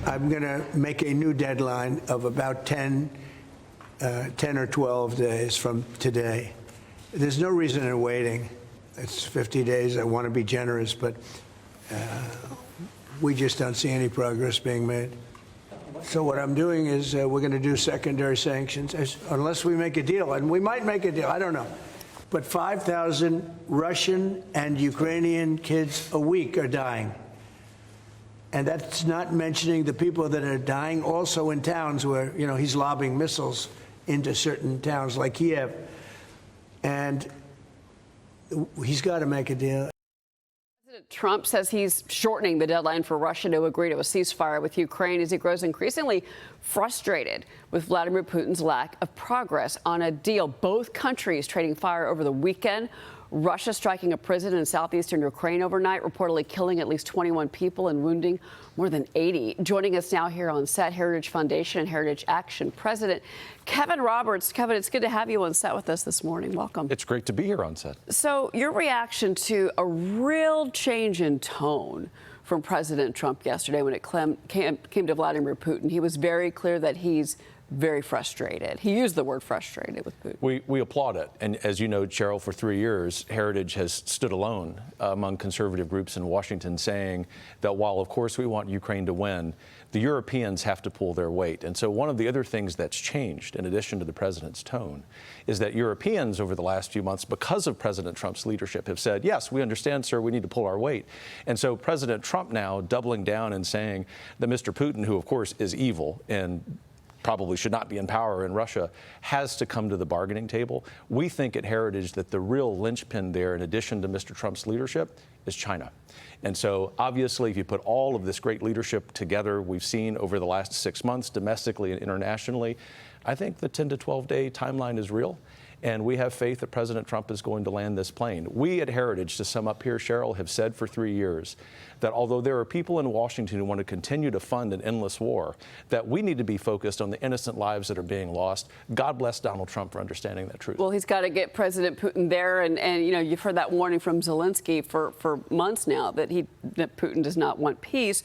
I'm going to make a new deadline of about 10 or 12 days from today. There's no reason in waiting. It's 50 days. I want to be generous, but we just don't see any progress being made. So what I'm doing is we're going to do secondary sanctions, unless we make a deal. And we might make a deal. I don't know. But 5,000 Russian and Ukrainian kids a week are dying. And that's not mentioning the people that are dying also in towns where, you know, he's lobbing missiles into certain towns like Kiev. And he's got to make a deal. President Trump says he's shortening the deadline for Russia to agree to a ceasefire with Ukraine as he grows increasingly frustrated with Vladimir Putin's lack of progress on a deal. Both countries trading fire over the weekend. Russia striking a prison in southeastern Ukraine overnight, reportedly killing at least 21 people and wounding more than 80. Joining us now here on set, Heritage Foundation and Heritage Action President Kevin Roberts. Kevin, it's good to have you on set with us this morning. Welcome. It's great to be here on set. So your reaction to a real change in tone from President Trump yesterday when it came to Vladimir Putin. He was very clear that he's very frustrated. He used the word frustrated with Putin. We applaud it. And as you know, Cheryl, for 3 years, Heritage has stood alone among conservative groups in Washington, saying that while, of course, we want Ukraine to win, the Europeans have to pull their weight. And so one of the other things that's changed, in addition to the president's tone, is that Europeans over the last few months, because of President Trump's leadership, have said, yes, we understand, sir, we need to pull our weight. And so President Trump now doubling down and saying that Mr. Putin, who, of course, is evil and probably should not be in power in Russia, has to come to the bargaining table. We think at Heritage that the real linchpin there, in addition to Mr. Trump's leadership, is China. And so obviously, if you put all of this great leadership together we've seen over the last 6 months, domestically and internationally, I think the 10 to 12-day timeline is real. And we have faith that President Trump is going to land this plane. We at Heritage, to sum up here, Cheryl, have said for 3 years that although there are people in Washington who want to continue to fund an endless war, that we need to be focused on the innocent lives that are being lost. God bless Donald Trump for understanding that truth. Well, he's got to get President Putin there. And you know, you've heard that warning from Zelensky for months now that Putin does not want peace.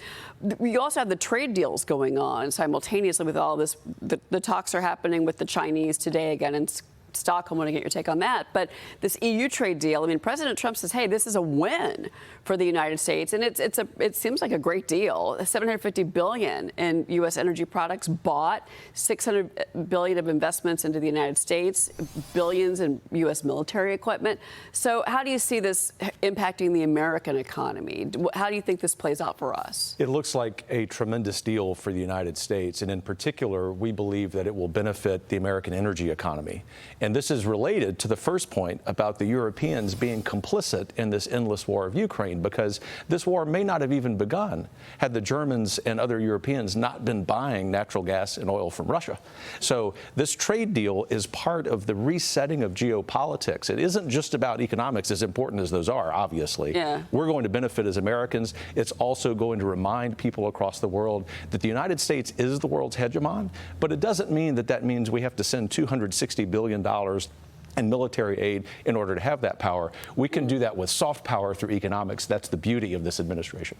We also have the trade deals going on simultaneously with all this. The talks are happening with the Chinese today again in Stockholm. I want to get your take on that. But this EU trade deal, I mean, President Trump says, hey, this is a win for the United States. And it seems like a great deal. $750 billion in U.S. energy products bought, $600 billion of investments into the United States, billions in U.S. military equipment. So how do you see this impacting the American economy? How do you think this plays out for us? It looks like a tremendous deal for the United States. And in particular, we believe that it will benefit the American energy economy. And this is related to the first point about the Europeans being complicit in this endless war of Ukraine, because this war may not have even begun had the Germans and other Europeans not been buying natural gas and oil from Russia. So this trade deal is part of the resetting of geopolitics. It isn't just about economics, as important as those are, obviously. Yeah. We're going to benefit as Americans. It's also going to remind people across the world that the United States is the world's hegemon, but it doesn't mean that that means we have to send $260 billion and military aid in order to have that power. We can do that with soft power through economics. That's the beauty of this administration.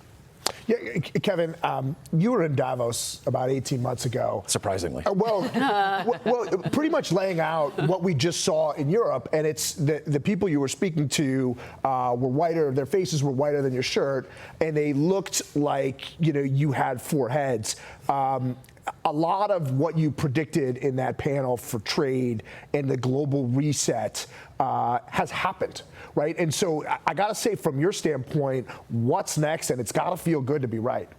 Yeah, Kevin, you were in Davos about 18 months ago. Surprisingly. Well, pretty much laying out what we just saw in Europe, and it's the people you were speaking to were whiter, their faces were whiter than your shirt, and they looked like, you know, you had four heads. A lot of what you predicted in that panel for trade and the global reset has happened, right? And so I got to say, from your standpoint, what's next? And it's got to feel good to be right?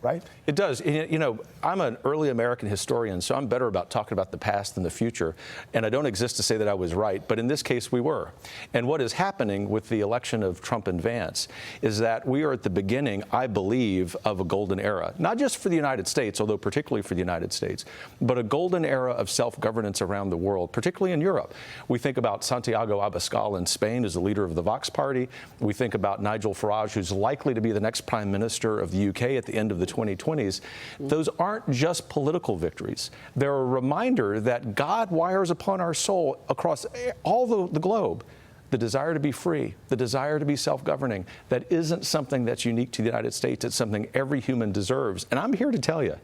It does. You know, I'm an early American historian, so I'm better about talking about the past than the future. And I don't exist to say that I was right, but in this case, we were. And what is happening with the election of Trump and Vance is that we are at the beginning, I believe, of a golden era, not just for the United States, although particularly for the United States, but a golden era of self-governance around the world, particularly in Europe. We think about Santiago Abascal in Spain as the leader of the Vox Party. We think about Nigel Farage, who's likely to be the next prime minister of the UK at the end of the 2020s. Those aren't just political victories. They're a reminder that God wires upon our soul across all the globe the desire to be free, the desire to be self-governing. That isn't something that's unique to the United States. It's something every human deserves. And I'm here to tell you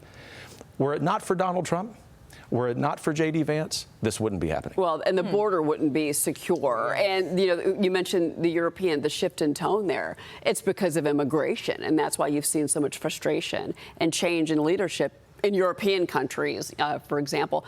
Were it not for Donald Trump, were it not for J.D. Vance, this wouldn't be happening. Well, and the border wouldn't be secure. And, you know, you mentioned the shift in tone there. It's because of immigration, and that's why you've seen so much frustration and change in leadership in European countries, for example.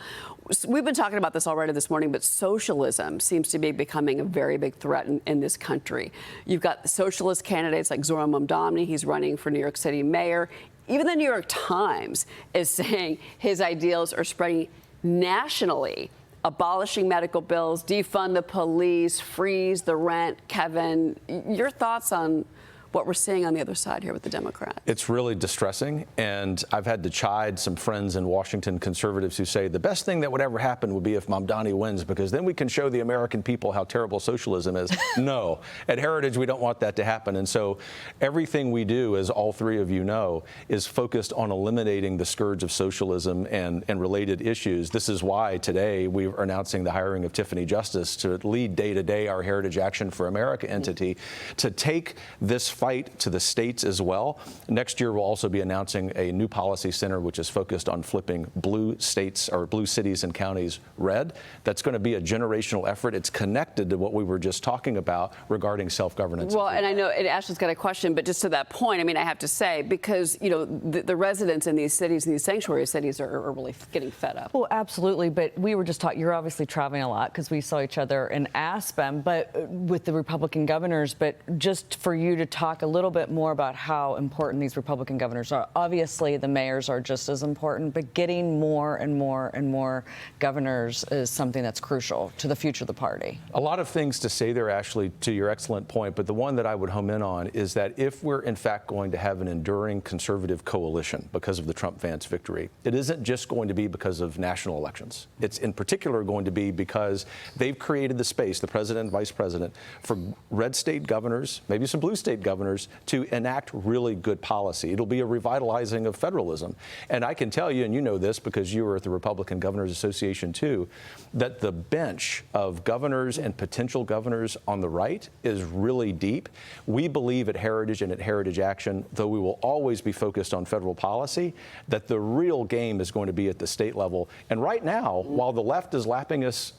We've been talking about this already this morning, but socialism seems to be becoming a very big threat in this country. You've got the socialist candidates like Zoran Momdani. He's running for New York City mayor. Even the New York Times is saying his ideals are spreading nationally, abolishing medical bills, defund the police, freeze the rent. Kevin, your thoughts on what we're seeing on the other side here with the Democrats? It's really distressing, and I've had to chide some friends in Washington, conservatives, who say the best thing that would ever happen would be if Mamdani wins, because then we can show the American people how terrible socialism is. No, at Heritage we don't want that to happen, and so everything we do, as all three of you know, is focused on eliminating the scourge of socialism and related issues. This is why today we're announcing the hiring of Tiffany Justice to lead day-to-day our Heritage Action for America entity, to take this fight to the states as well. Next year, we'll also be announcing a new policy center which is focused on flipping blue states or blue cities and counties red. That's going to be a generational effort. It's connected to what we were just talking about regarding self-governance. Well, and I know Ashley's got a question, but just to that point, I mean, I have to say, because, you know, the residents in these cities, in these sanctuary cities, are really getting fed up. Well, absolutely. But we were just talking, you're obviously traveling a lot because we saw each other in Aspen, but with the Republican governors. But just for you to talk a little bit more about how important these Republican governors are. Obviously, the mayors are just as important, but getting more and more and more governors is something that's crucial to the future of the party. A lot of things to say there, Ashley, to your excellent point, but the one that I would home in on is that if we're in fact going to have an enduring conservative coalition because of the Trump-Vance victory, it isn't just going to be because of national elections. It's in particular going to be because they've created the space, the president and vice president, for red state governors, maybe some blue state governors, to enact really good policy. It'll be a revitalizing of federalism. And I can tell you, and you know this because you were at the Republican Governors Association too, that the bench of governors and potential governors on the right is really deep. We believe at Heritage and at Heritage Action, though we will always be focused on federal policy, that the real game is going to be at the state level. And right now, while the left is lapping us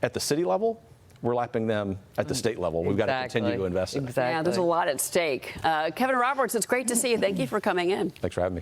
at the city level, we're lapping them at the state level. We've got to continue to invest in it. Exactly. Yeah, there's a lot at stake. Kevin Roberts, it's great to see you. Thank you for coming in. Thanks for having me.